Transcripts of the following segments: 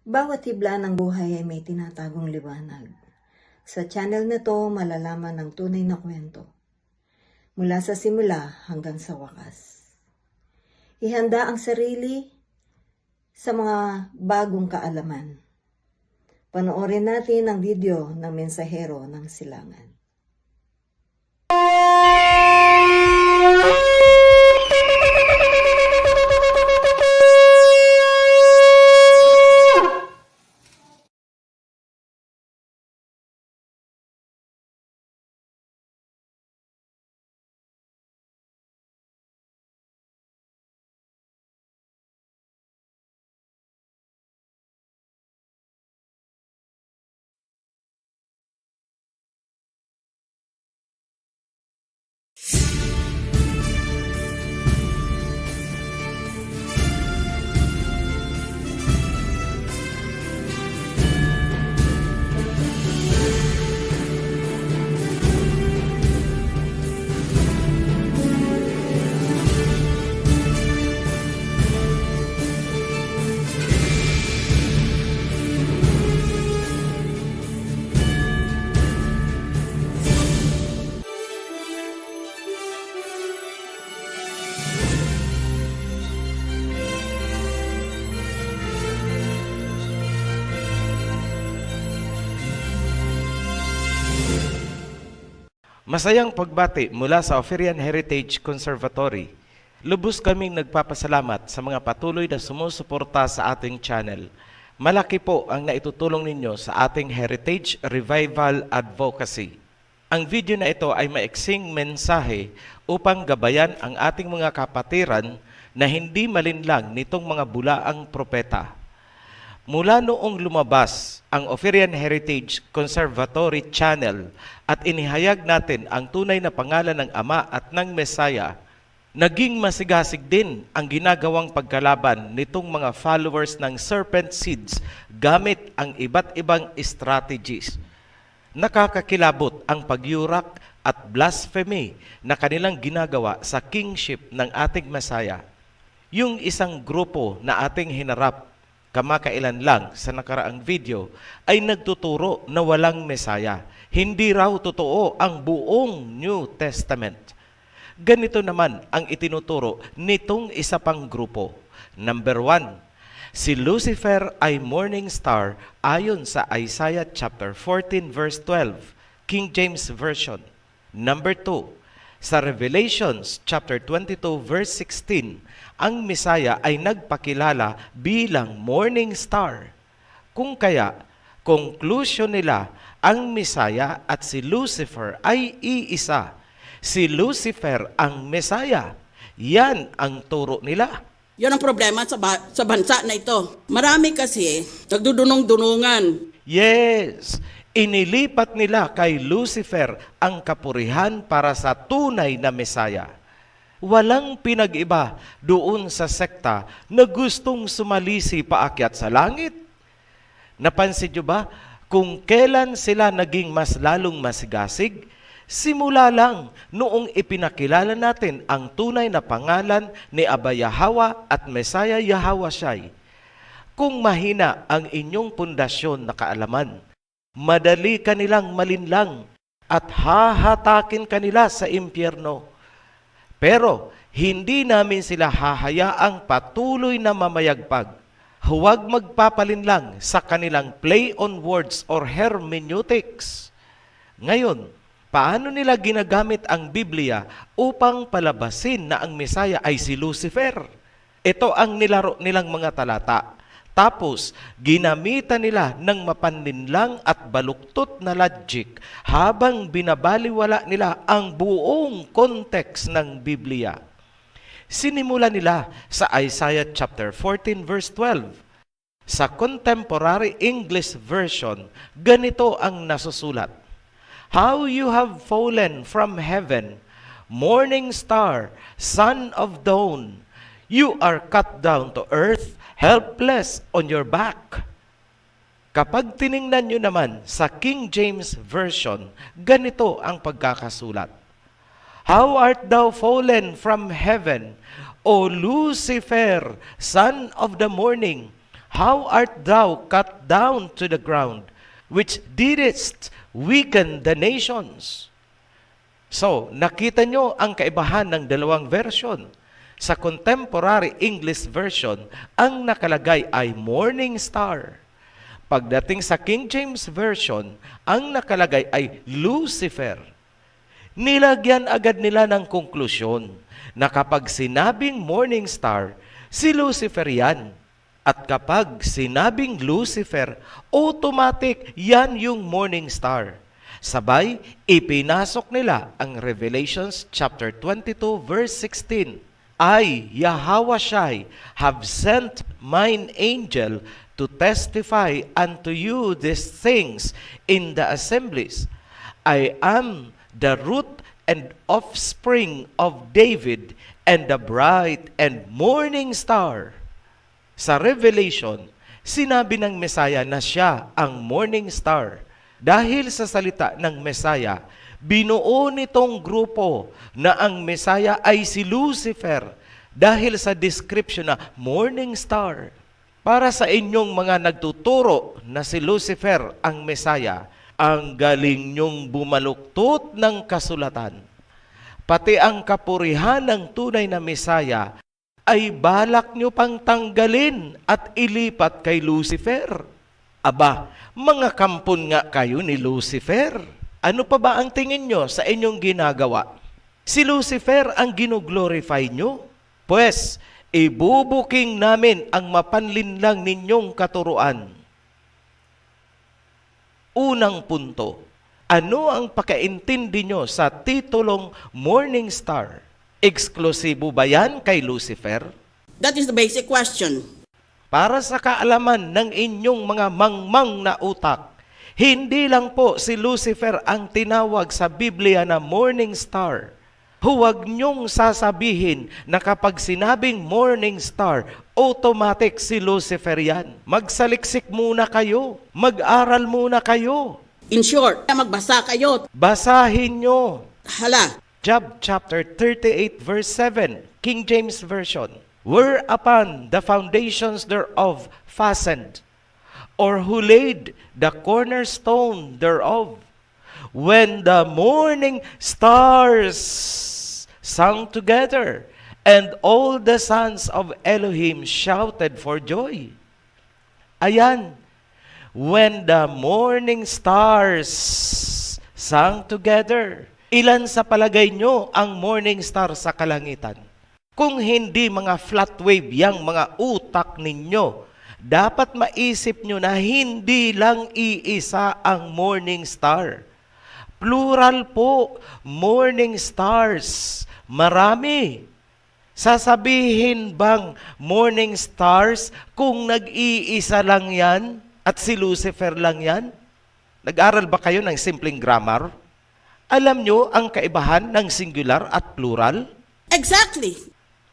Bawat hibla ng buhay ay may tinatagong liwanag. Sa channel na to, malalaman ang tunay na kwento. Mula sa simula hanggang sa wakas. Ihanda ang sarili sa mga bagong kaalaman. Panoorin natin ang video ng Mensahero ng Silangan. Masayang pagbati mula sa Oferian Heritage Conservatory. Lubos kaming nagpapasalamat sa mga patuloy na sumusuporta sa ating channel. Malaki po ang naitutulong ninyo sa ating Heritage Revival Advocacy. Ang video na ito ay maiksing mensahe upang gabayan ang ating mga kapatiran na hindi malinlang nitong mga bulaang propeta. Mula noong lumabas ang Oferian Heritage Conservatory Channel at inihayag natin ang tunay na pangalan ng Ama at ng Mesaya, naging masigasig din ang ginagawang pagkalaban nitong mga followers ng serpent seeds gamit ang iba't ibang strategies. Nakakakilabot ang pagyurak at blasphemy na kanilang ginagawa sa kingship ng ating Mesaya. Yung isang grupo na ating hinarap kamakailan lang sa nakaraang video ay nagtuturo na walang Mesaya. Hindi raw totoo ang buong New Testament. Ganito naman ang itinuturo nitong isa pang grupo. Number 1, si Lucifer ay morning star ayon sa Isaiah chapter 14 verse 12, King James Version. Number 2, sa Revelations chapter 22 verse 16, ang Mesaya ay nagpakilala bilang morning star. Kung kaya, conclusion nila, ang Mesaya at si Lucifer ay iisa. Si Lucifer ang Mesaya. Yan ang turo nila. Yan ang problema sa bansa na ito. Marami kasi nagdudunong-dunungan. Yes, inilipat nila kay Lucifer ang kapurihan para sa tunay na Mesaya. Walang pinag-iba doon sa sekta na gustong sumalisi paakyat sa langit. Napansin nyo ba kung kailan sila naging mas lalong masigasig? Simula lang noong ipinakilala natin ang tunay na pangalan ni Aba Yahawa at Mesaya Yahawashai. Kung mahina ang inyong pundasyon na kaalaman, madali kanilang malinlang at hahatakin kanila sa impyerno. Pero hindi namin sila hahayaang patuloy na mamayagpag. Huwag magpapalinlang sa kanilang play on words or hermeneutics. Ngayon, paano nila ginagamit ang Biblia upang palabasin na ang Mesaya ay si Lucifer? Ito ang nilaro nilang mga talata. Tapos, ginamitan nila ng mapanlinlang at baluktot na logic habang binabaliwala nila ang buong context ng Biblia. Sinimula nila sa Isaiah chapter 14 verse 12. Sa Contemporary English Version, ganito ang nasusulat. How you have fallen from heaven, morning star, son of dawn. You are cut down to earth, helpless on your back. Kapag tiningnan nyo naman sa King James Version, ganito ang pagkakasulat. How art thou fallen from heaven, O Lucifer, son of the morning? How art thou cut down to the ground, which didst weaken the nations? So, nakita nyo ang kaibahan ng dalawang version. Sa contemporary English version, ang nakalagay ay morning star. Pagdating sa King James Version, ang nakalagay ay Lucifer. Nilagyan agad nila ng konklusyon na kapag sinabing morning star, si Lucifer yan. At kapag sinabing Lucifer, automatic yan yung morning star. Sabay, ipinasok nila ang Revelations chapter 22 verse 16. I, Yahweh, have sent mine angel to testify unto you these things in the assemblies. I am the root and offspring of David and the bright and morning star. Sa Revelation, sinabi ng Messiah na siya ang morning star. Dahil sa salita ng Messiah, binuo nitong grupo na ang Messiah ay si Lucifer dahil sa description na morning star. Para sa inyong mga nagtuturo na si Lucifer ang Messiah, ang galing nyong bumaluktot ng kasulatan. Pati ang kapurihan ng tunay na Messiah ay balak nyo pang tanggalin at ilipat kay Lucifer. Aba, mga kampon nga kayo ni Lucifer. Ano pa ba ang tingin nyo sa inyong ginagawa? Si Lucifer ang gino-glorify nyo? Pues, ibubuking namin ang mapanlinlang ninyong katuruan. Unang punto, ano ang pakaintindi nyo sa titulong Morning Star? Eksklusibo ba yan kay Lucifer? That is the basic question. Para sa kaalaman ng inyong mga mangmang na utak, hindi lang po si Lucifer ang tinawag sa Biblia na morning star. Huwag niyong sasabihin na kapag sinabing morning star, automatic si Lucifer yan. Magsaliksik muna kayo. Mag-aral muna kayo. In short, magbasa kayo. Basahin nyo. Hala, Job chapter 38 verse 7, King James Version. Whereupon the foundations thereof fastened, or who laid the cornerstone thereof, when the morning stars sang together, and all the sons of Elohim shouted for joy. Ayan, when the morning stars sang together. Ilan sa palagay nyo ang morning star sa kalangitan? Kung hindi mga flat wave yang mga utak ninyo, dapat maisip nyo na hindi lang iisa ang morning star. Plural po, morning stars. Marami. Sasabihin bang morning stars kung nag-iisa lang yan at si Lucifer lang yan? Nag-aral ba kayo ng simpleng grammar? Alam nyo ang kaibahan ng singular at plural? exactly.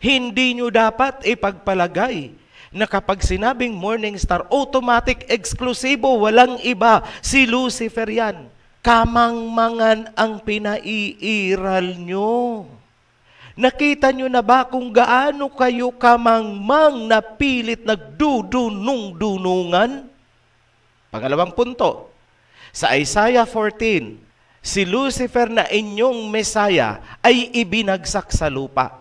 Hindi nyo dapat ipagpalagay na kapag sinabing morning star, automatic, eksklusibo, walang iba, si Lucifer yan. Kamangmangan ang pinaiiral nyo. Nakita nyo na ba kung gaano kayo kamangmang na pilit nagdudunong-dunungan? Pangalawang punto, sa Isaiah 14, si Lucifer na inyong Messiah ay ibinagsak sa lupa.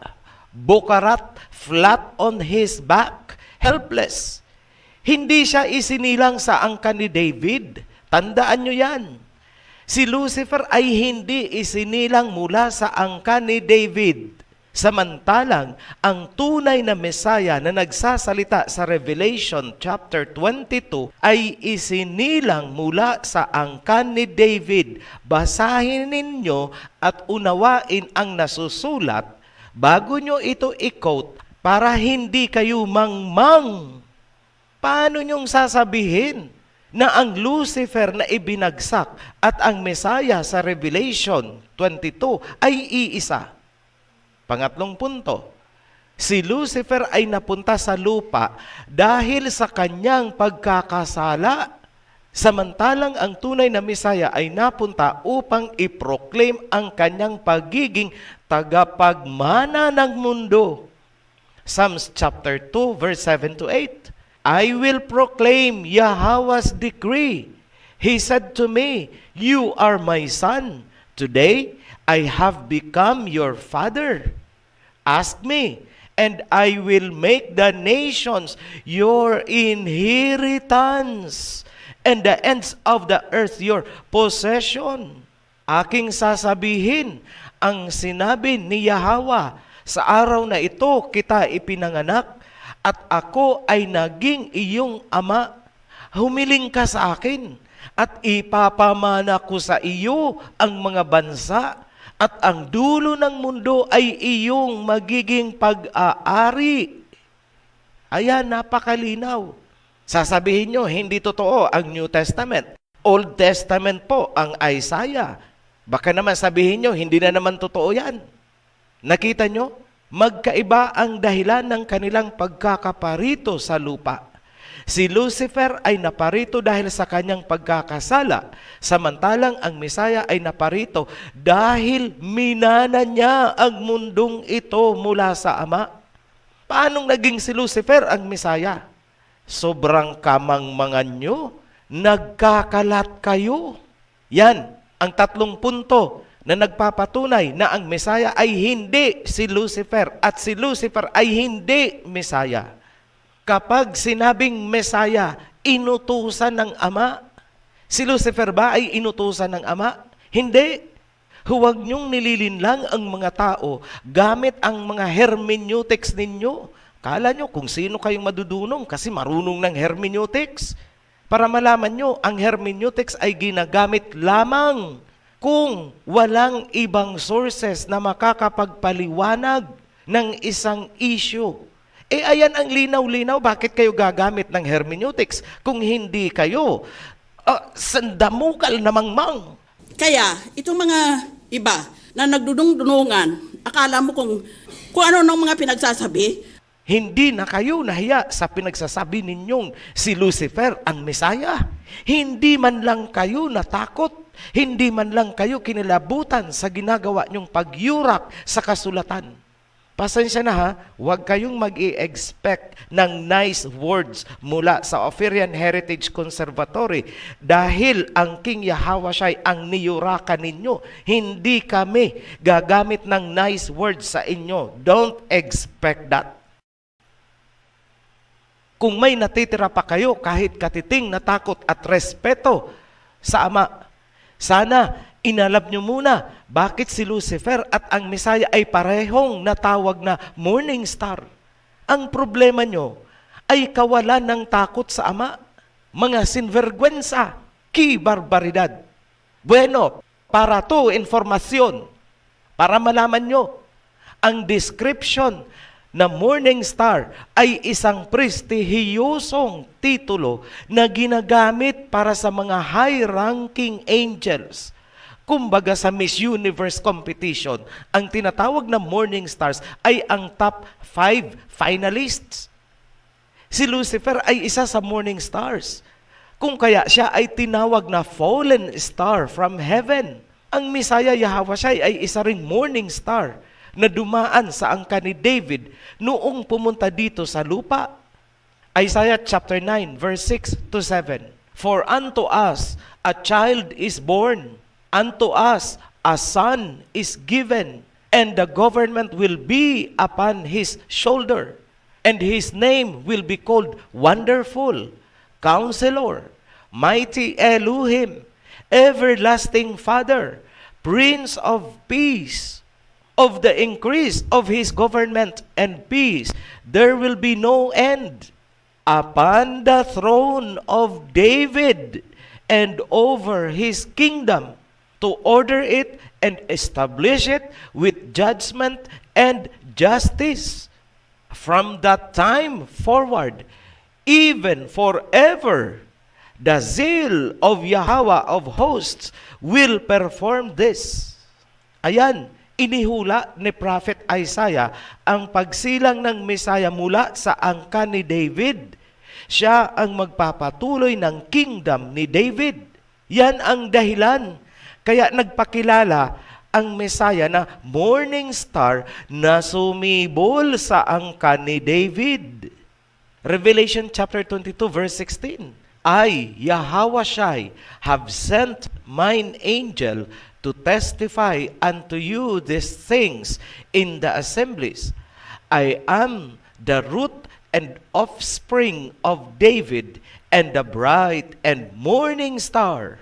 Bukarat, flat on his back, helpless. Hindi siya isinilang sa angkan ni David. Tandaan nyo yan. Si Lucifer ay hindi isinilang mula sa angkan ni David. Samantalang, ang tunay na Messiah na nagsasalita sa Revelation chapter 22 ay isinilang mula sa angkan ni David. Basahin ninyo at unawain ang nasusulat bago nyo ito i-quote para hindi kayo mangmang. Paano nyong sasabihin na ang Lucifer na ibinagsak at ang Messiah sa Revelation 22 ay iisa? Pangatlong punto, si Lucifer ay napunta sa lupa dahil sa kanyang pagkakasala. Samantalang ang tunay na Messiah ay napunta upang i-proclaim ang kanyang pagiging tagapagmana ng mundo. Psalms chapter 2 verse 7 to 8. I will proclaim Yahweh's decree. He said to me, you are my son. Today I have become your father. Ask me, and I will make the nations your inheritance, and the ends of the earth your possession. Aking sasabihin ang sinabi ni Yahweh, sa araw na ito kita ipinanganak, at ako ay naging iyong ama. Humiling ka sa akin, at ipapamana ko sa iyo ang mga bansa, at ang dulo ng mundo ay iyong magiging pag-aari. Ayan, napakalinaw. Sasabihin nyo, hindi totoo ang New Testament. Old Testament po ang Isaiah. Baka naman sabihin nyo, hindi na naman totoo yan. Nakita nyo? Magkaiba ang dahilan ng kanilang pagkakaparito sa lupa. Si Lucifer ay naparito dahil sa kanyang pagkakasala, samantalang ang Mesaya ay naparito dahil minana niya ang mundong ito mula sa Ama. Paanong naging si Lucifer ang Mesaya? Sobrang kamangmangan nyo, nagkakalat kayo. Yan ang 3 punto na nagpapatunay na ang Mesaya ay hindi si Lucifer at si Lucifer ay hindi Mesaya. Kapag sinabing Mesaya, inutusan ng Ama. Si Lucifer ba ay inutusan ng Ama? Hindi. Huwag niyong nililinlang ang mga tao gamit ang mga hermeneutics ninyo. Kala nyo kung sino kayong madudunong kasi marunong ng hermeneutics. Para malaman nyo, ang hermeneutics ay ginagamit lamang kung walang ibang sources na makakapagpaliwanag ng isang issue. Ayan ang linaw-linaw, bakit kayo gagamit ng hermeneutics kung hindi kayo sandamukal na mangmang? Kaya, itong mga iba na nagdudung-dunungan, akala mo kung ano ng mga pinagsasabi, Hindi na kayo nahiya sa pinagsasabi ninyong si Lucifer ang Mesaya. Hindi man lang kayo natakot. Hindi man lang kayo kinilabutan sa ginagawa nyong pagyurak sa kasulatan. Pasensya na ha, huwag kayong mag-i-expect ng nice words mula sa Ophirian Heritage Conservatory dahil ang King Yahweh ang niyurakan ninyo. Hindi kami gagamit ng nice words sa inyo. Don't expect that. Kung may natitira pa kayo kahit katiting na takot at respeto sa Ama, sana inalab nyo muna bakit si Lucifer at ang Mesaya ay parehong natawag na morning star. Ang problema nyo ay kawalan ng takot sa Ama. Mga sinvergüenza, barbaridad. Bueno, para to informasyon, para malaman nyo, ang description na morning star ay isang prestihiyosong titulo na ginagamit para sa mga high-ranking angels. Kumbaga sa Miss Universe competition, ang tinatawag na morning stars ay ang top 5 finalists. Si Lucifer ay isa sa morning stars. Kung kaya siya ay tinawag na fallen star from heaven. Ang Mesaya Yahweh ay isa ring morning star na dumaan sa angka ni David noong pumunta dito sa lupa. Isaiah chapter 9 verse 6 to 7. For unto us a child is born, unto us a son is given, and the government will be upon his shoulder, and his name will be called Wonderful, Counselor, Mighty Elohim, Everlasting Father, Prince of Peace. Of the increase of his government and peace, there will be no end upon the throne of David and over his kingdom, to order it and establish it with judgment and justice from that time forward, even forever. The zeal of Yahweh of hosts will perform this. Ayan, inihula ni Prophet Isaiah ang pagsilang ng Mesaya mula sa angka ni David. Siya ang magpapatuloy ng kingdom ni David. Yan ang dahilan. Kaya nagpakilala ang Mesaya na morning star na sumibol sa angka ni David. Revelation chapter 22 verse 16. I, Yahawashai, have sent mine angel to testify unto you these things in the assemblies. I am the root and offspring of David and the bright and morning star.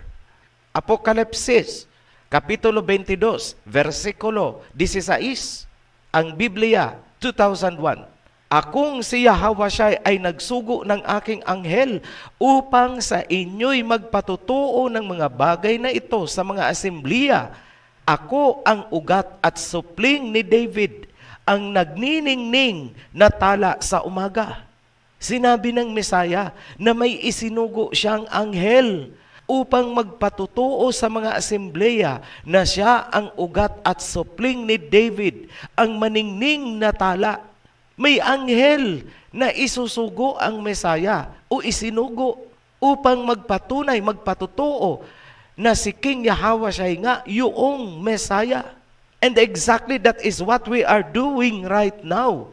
Apokalipsis, Kapitulo 22, versikulo 16. Ang Biblia, 2001. Akong si Yahawashai ay nagsugo ng aking anghel upang sa inyo'y magpatutuo ng mga bagay na ito sa mga asembliya. Ako ang ugat at supling ni David, ang nagniningning na tala sa umaga. Sinabi ng Mesaya na may isinugo siyang anghel upang magpatutuo sa mga asembleya na siya ang ugat at supling ni David, ang maningning na tala. May anghel na isusugo ang Mesaya o isinugo upang magpatunay, magpatutuo na si King Yahawashai nga yung Mesaya. And exactly that is what we are doing right now.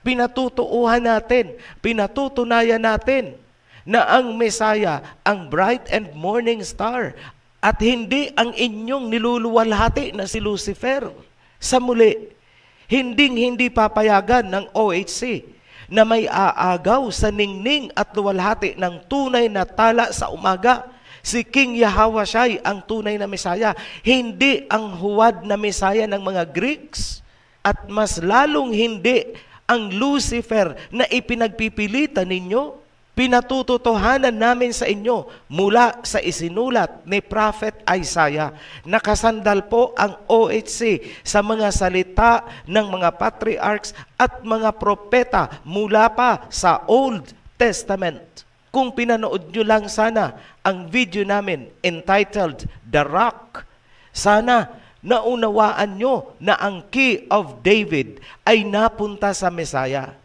Pinatutuuhan natin, pinatutunayan natin na ang Mesaya, ang bright and morning star, at hindi ang inyong niluluwalhati na si Lucifer. Sa muli, hindi papayagan ng OHC na may aagaw sa ningning at luwalhati ng tunay na tala sa umaga. Si King Yahawashai ang tunay na Mesaya, hindi ang huwad na Mesaya ng mga Greeks, at mas lalong hindi ang Lucifer na ipinagpipilitan ninyo. Pinatututuhanan namin sa inyo mula sa isinulat ni Prophet Isaiah. Nakasandal po ang OHC sa mga salita ng mga patriarchs at mga propeta mula pa sa Old Testament. Kung pinanood nyo lang sana ang video namin entitled The Rock, sana naunawaan nyo na ang Key of David ay napunta sa Mesaya.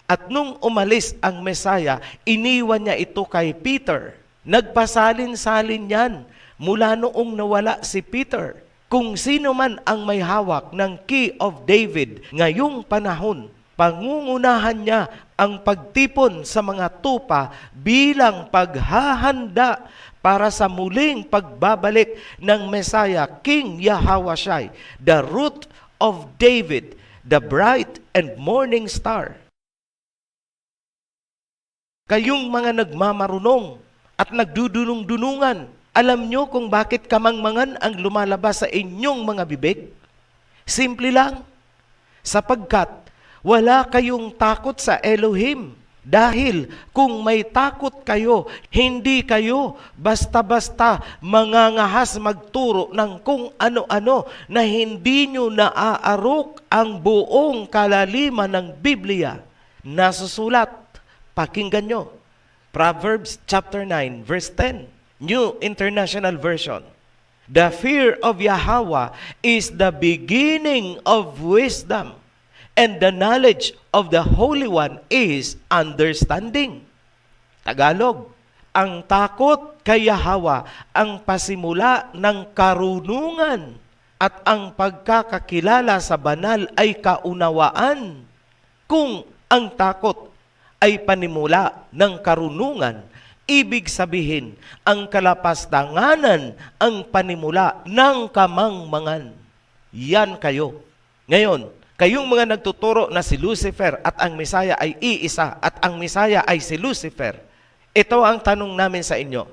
At nung umalis ang Mesaya, iniwan niya ito kay Peter. Nagpasalin-salin yan mula noong nawala si Peter. Kung sino man ang may hawak ng Key of David ngayong panahon, pangungunahan niya ang pagtipon sa mga tupa bilang paghahanda para sa muling pagbabalik ng Mesaya, King Yahawashai, the root of David, the bright and morning star. Kayong mga nagmamarunong at nagdudunong-dunungan, alam nyo kung bakit kamangmangan ang lumalabas sa inyong mga bibig? Simple lang, sapagkat wala kayong takot sa Elohim. Dahil kung may takot kayo, hindi kayo basta-basta mangangahas magturo ng kung ano-ano na hindi nyo naaarok ang buong kalaliman ng Biblia. Nasusulat, pakinggan nyo. Proverbs chapter 9, verse 10, New International Version. The fear of Yahweh is the beginning of wisdom, and the knowledge of the Holy One is understanding. Tagalog, ang takot kay Yahweh ang pasimula ng karunungan, at ang pagkakakilala sa banal ay kaunawaan. Kung ang takot ay panimula ng karunungan, ibig sabihin, ang kalapastanganan ang panimula ng kamangmangan. Yan kayo. Ngayon, kayong mga nagtuturo na si Lucifer at ang Mesaya ay iisa at ang Mesaya ay si Lucifer, ito ang tanong namin sa inyo.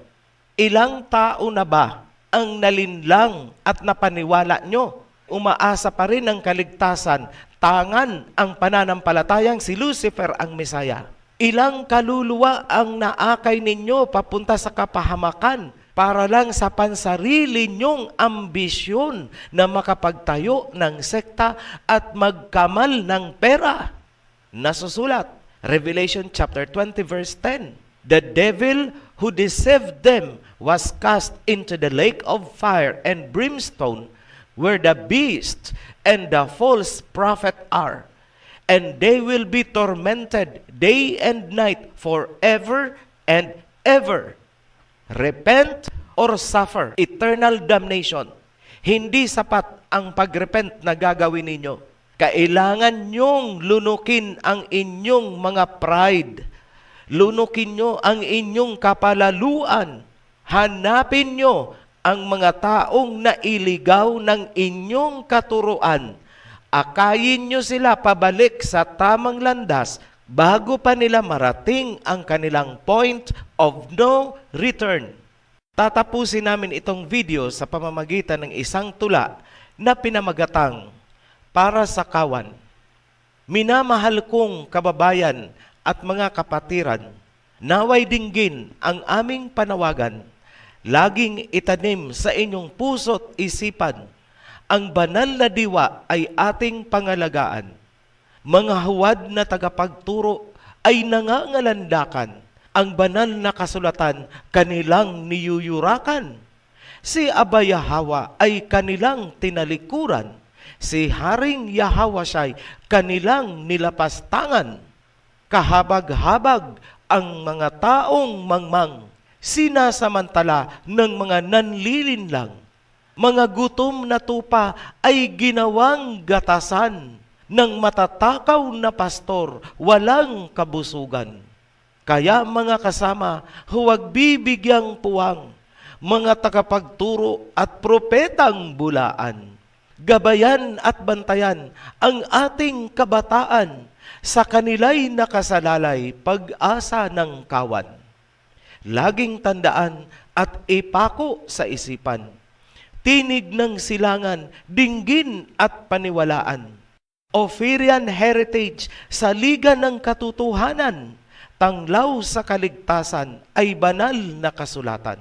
Ilang tao na ba ang nalinlang at napaniwala nyo? Umaasa pa rin ang kaligtasan, tangan ang pananampalatayang si Lucifer ang Mesaya. Ilang kaluluwa ang naakay ninyo papunta sa kapahamakan para lang sa pansarili nyong ambisyon na makapagtayo ng sekta at magkamal ng pera. Nasusulat, Revelation chapter 20 verse 10, the devil who deceived them was cast into the lake of fire and brimstone, where the beast and the false prophet are. And they will be tormented day and night forever and ever. Repent or suffer eternal damnation. Hindi sapat ang pagrepent na gagawin ninyo. Kailangan nyong lunukin ang inyong mga pride. Lunukin nyo ang inyong kapalaluan. Hanapin nyo ang mga taong nailigaw ng inyong katuruan. Akayin nyo sila pabalik sa tamang landas bago pa nila marating ang kanilang point of no return. Tatapusin namin itong video sa pamamagitan ng isang tula na pinamagatang Para sa Kawan. Minamahal kong kababayan at mga kapatiran, naway dinggin ang aming panawagan. Laging itanim sa inyong puso't isipan, ang banal na diwa ay ating pangalagaan. Mga huwad na tagapagturo ay nangangalandakan, ang banal na kasulatan kanilang niyuyurakan. Si Aba Yahawa ay kanilang tinalikuran, si Haring Yahawa siya'y kanilang nilapastangan. Kahabag-habag ang mga taong mangmang, sinasamantala ng mga nanlilinlang. Mga gutom na tupa ay ginawang gatasan ng matatakaw na pastor, walang kabusugan. Kaya mga kasama, huwag bibigyang puwang, mga tagapagturo at propetang bulaan. Gabayan at bantayan ang ating kabataan, sa kanila'y nakasalalay pag-asa ng kawan. Laging tandaan at ipako sa isipan, tinig ng silangan, dinggin at paniwalaan. Ophirian heritage sa liga ng katotohanan, tanglaw sa kaligtasan ay banal na kasulatan.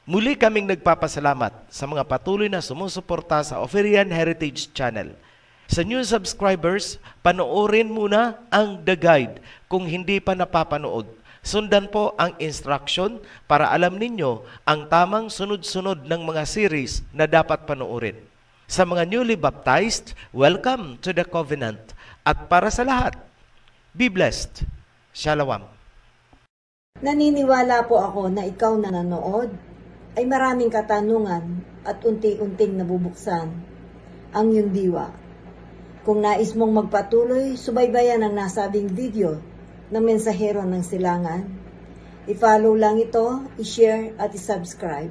Muli kaming nagpapasalamat sa mga patuloy na sumusuporta sa Ophirian Heritage Channel. Sa new subscribers, panoorin muna ang The Guide kung hindi pa napapanood. Sundan po ang instruction para alam ninyo ang tamang sunod-sunod ng mga series na dapat panoorin. Sa mga newly baptized, welcome to the covenant. At para sa lahat, be blessed. Shalom. Naniniwala po ako na ikaw na nanood ay maraming katanungan at unti-unting nabubuksan ang iyong diwa. Kung nais mong magpatuloy, subaybayan ang nasabing video ng Mensahero ng Silangan. I-follow lang ito, i-share at i-subscribe.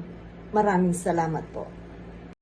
Maraming salamat po.